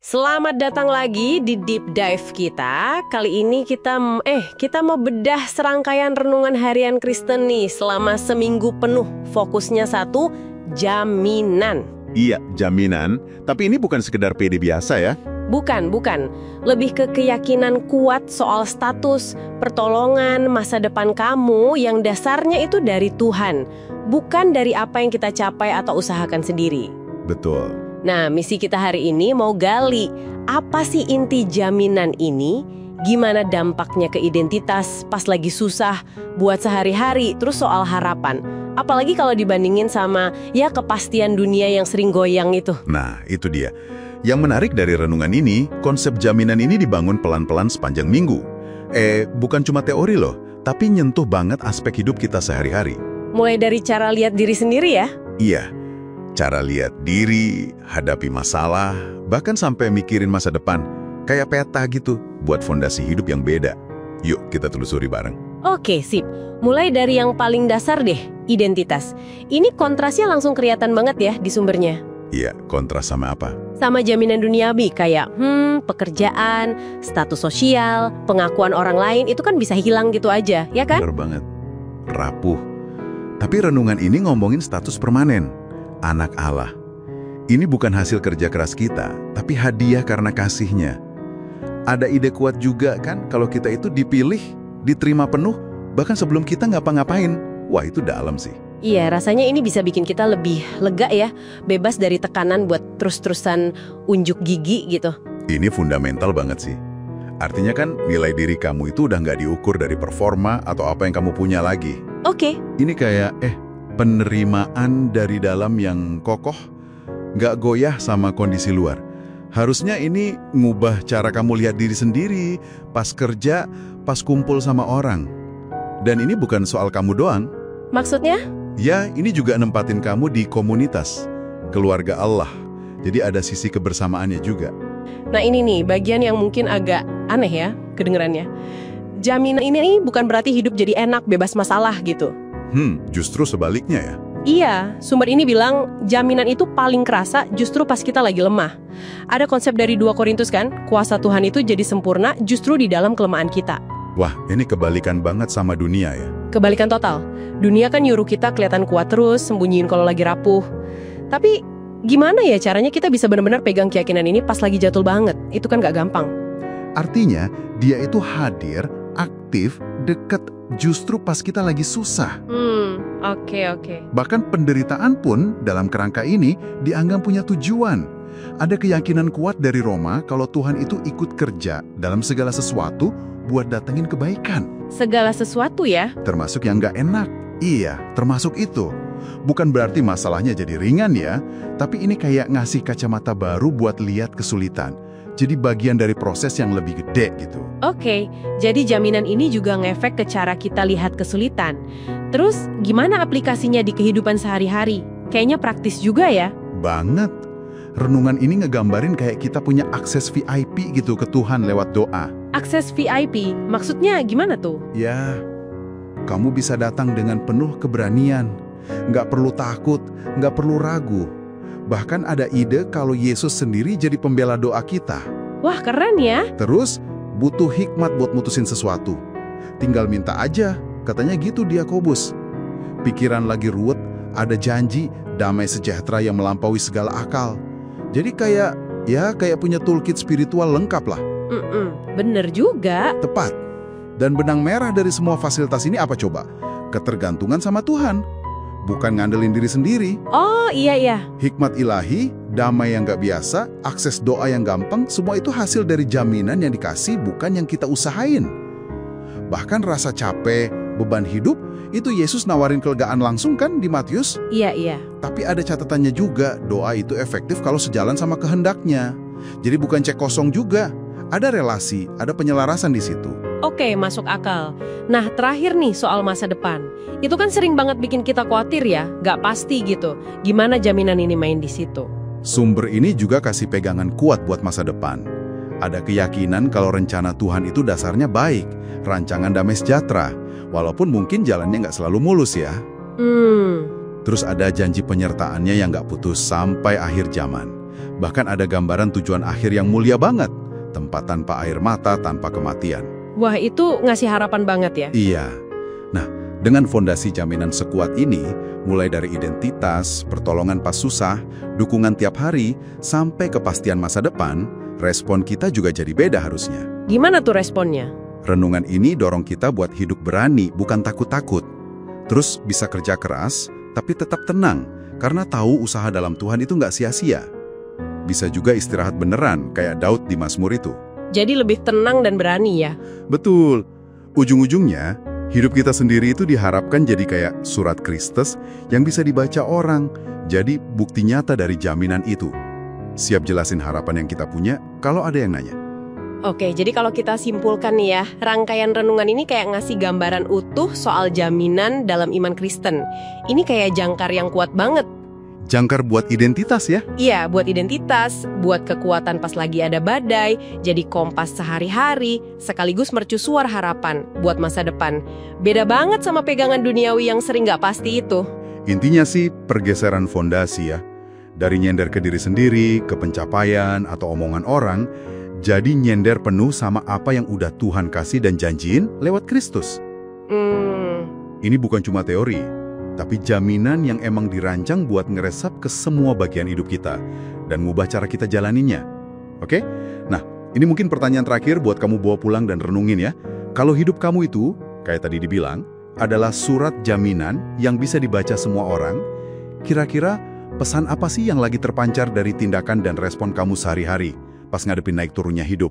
Selamat datang lagi di Deep Dive kita. Kali ini kita mau bedah serangkaian renungan harian Kristen nih selama seminggu penuh. Fokusnya satu, jaminan. Iya, jaminan. Tapi ini bukan sekedar PD biasa ya. Bukan. Lebih ke keyakinan kuat soal status, pertolongan, masa depan kamu yang dasarnya itu dari Tuhan. Bukan dari apa yang kita capai atau usahakan sendiri. Betul. Nah, misi kita hari ini mau gali, apa sih inti jaminan ini? Gimana dampaknya ke identitas pas lagi susah, buat sehari-hari, terus soal harapan. Apalagi kalau dibandingin sama kepastian dunia yang sering goyang itu. Nah, itu dia. Yang menarik dari renungan ini, konsep jaminan ini dibangun pelan-pelan sepanjang minggu. Bukan cuma teori loh, tapi nyentuh banget aspek hidup kita sehari-hari. Mulai dari cara lihat diri sendiri ya? Iya. Cara lihat diri, hadapi masalah, bahkan sampai mikirin masa depan. Kayak peta gitu, buat fondasi hidup yang beda. Yuk, kita telusuri bareng. Oke, sip. Mulai dari yang paling dasar deh, identitas. Ini kontrasnya langsung kelihatan banget ya di sumbernya. Iya, kontras sama apa? Sama jaminan duniawi kayak, pekerjaan, status sosial, pengakuan orang lain, itu kan bisa hilang gitu aja, ya kan? Bener banget. Rapuh. Tapi renungan ini ngomongin status permanen. Anak Allah. Ini bukan hasil kerja keras kita, tapi hadiah karena kasih-Nya. Ada ide kuat juga kan, kalau kita itu dipilih, diterima penuh, bahkan sebelum kita ngapa-ngapain. Wah, itu dalam sih. Iya, rasanya ini bisa bikin kita lebih lega ya, bebas dari tekanan buat terus-terusan unjuk gigi gitu. Ini fundamental banget sih. Artinya kan nilai diri kamu itu udah nggak diukur dari performa atau apa yang kamu punya lagi. Oke. Ini kayak, penerimaan dari dalam yang kokoh, nggak goyah sama kondisi luar. Harusnya ini ngubah cara kamu lihat diri sendiri, pas kerja, pas kumpul sama orang. Dan ini bukan soal kamu doang. Maksudnya? Ya, ini juga nempatin kamu di komunitas, keluarga Allah. Jadi ada sisi kebersamaannya juga. Nah ini nih, bagian yang mungkin agak aneh ya, kedengerannya. Jaminan ini bukan berarti hidup jadi enak, bebas masalah gitu. Justru sebaliknya ya. Iya, sumber ini bilang jaminan itu paling kerasa justru pas kita lagi lemah. Ada konsep dari 2 Korintus kan, kuasa Tuhan itu jadi sempurna justru di dalam kelemahan kita. Wah, ini kebalikan banget sama dunia ya. Kebalikan total. Dunia kan nyuruh kita kelihatan kuat terus, sembunyiin kalau lagi rapuh. Tapi gimana ya caranya kita bisa benar-benar pegang keyakinan ini pas lagi jatuh banget? Itu kan gak gampang. Artinya, dia itu hadir, aktif, dekat justru pas kita lagi susah. Oke. Bahkan penderitaan pun dalam kerangka ini dianggap punya tujuan. Ada keyakinan kuat dari Roma kalau Tuhan itu ikut kerja dalam segala sesuatu buat datengin kebaikan. Segala sesuatu ya? Termasuk yang nggak enak. Iya, termasuk itu. Bukan berarti masalahnya jadi ringan ya, tapi ini kayak ngasih kacamata baru buat lihat kesulitan. Jadi bagian dari proses yang lebih gede gitu. Oke, jadi jaminan ini juga ngefek ke cara kita lihat kesulitan. Terus gimana aplikasinya di kehidupan sehari-hari? Kayaknya praktis juga ya? Banget. Renungan ini ngegambarin kayak kita punya akses VIP gitu ke Tuhan lewat doa. Akses VIP? Maksudnya gimana tuh? Ya, kamu bisa datang dengan penuh keberanian. Nggak perlu takut, nggak perlu ragu. Bahkan ada ide kalau Yesus sendiri jadi pembela doa kita. Wah, keren ya. Terus, butuh hikmat buat mutusin sesuatu. Tinggal minta aja, katanya gitu di Yakobus. Pikiran lagi ruwet, ada janji, damai sejahtera yang melampaui segala akal. Jadi kayak punya toolkit spiritual lengkap lah. Bener juga. Tepat. Dan benang merah dari semua fasilitas ini apa coba? Ketergantungan sama Tuhan. Bukan ngandelin diri sendiri. Oh, iya. Hikmat ilahi, damai yang gak biasa, akses doa yang gampang, semua itu hasil dari jaminan yang dikasih, bukan yang kita usahain. Bahkan rasa capek, beban hidup, itu Yesus nawarin kelegaan langsung kan di Matius? Iya. Tapi ada catatannya juga, doa itu efektif kalau sejalan sama kehendaknya. Jadi bukan cek kosong juga. Ada relasi, ada penyelarasan di situ. Oke, masuk akal. Nah, terakhir nih soal masa depan. Itu kan sering banget bikin kita khawatir ya, gak pasti gitu. Gimana jaminan ini main di situ? Sumber ini juga kasih pegangan kuat buat masa depan. Ada keyakinan kalau rencana Tuhan itu dasarnya baik, rancangan damai sejahtera, walaupun mungkin jalannya nggak selalu mulus ya. Terus ada janji penyertaannya yang nggak putus sampai akhir zaman. Bahkan ada gambaran tujuan akhir yang mulia banget. Tempat tanpa air mata, tanpa kematian. Wah, itu ngasih harapan banget ya? Iya. Nah, dengan fondasi jaminan sekuat ini, mulai dari identitas, pertolongan pas susah, dukungan tiap hari, sampai kepastian masa depan, respon kita juga jadi beda harusnya. Gimana tuh responnya? Renungan ini dorong kita buat hidup berani, bukan takut-takut. Terus bisa kerja keras, tapi tetap tenang, karena tahu usaha dalam Tuhan itu nggak sia-sia. Bisa juga istirahat beneran, kayak Daud di Mazmur itu. Jadi lebih tenang dan berani ya? Betul. Ujung-ujungnya, hidup kita sendiri itu diharapkan jadi kayak surat Kristus yang bisa dibaca orang. Jadi bukti nyata dari jaminan itu. Siap jelasin harapan yang kita punya kalau ada yang nanya. Oke, jadi kalau kita simpulkan nih ya, rangkaian renungan ini kayak ngasih gambaran utuh soal jaminan dalam iman Kristen. Ini kayak jangkar yang kuat banget. Jangkar buat identitas ya? Iya, buat identitas, buat kekuatan pas lagi ada badai, jadi kompas sehari-hari, sekaligus mercusuar harapan buat masa depan. Beda banget sama pegangan duniawi yang sering nggak pasti itu. Intinya sih pergeseran fondasi ya. Dari nyender ke diri sendiri, ke pencapaian atau omongan orang, jadi nyender penuh sama apa yang udah Tuhan kasih dan janjiin lewat Kristus. Ini bukan cuma teori, tapi jaminan yang emang dirancang buat ngeresap ke semua bagian hidup kita dan ngubah cara kita jalaninnya. Oke? Nah, ini mungkin pertanyaan terakhir buat kamu bawa pulang dan renungin ya. Kalau hidup kamu itu, kayak tadi dibilang, adalah surat jaminan yang bisa dibaca semua orang, kira-kira pesan apa sih yang lagi terpancar dari tindakan dan respon kamu sehari-hari pas ngadepin naik turunnya hidup?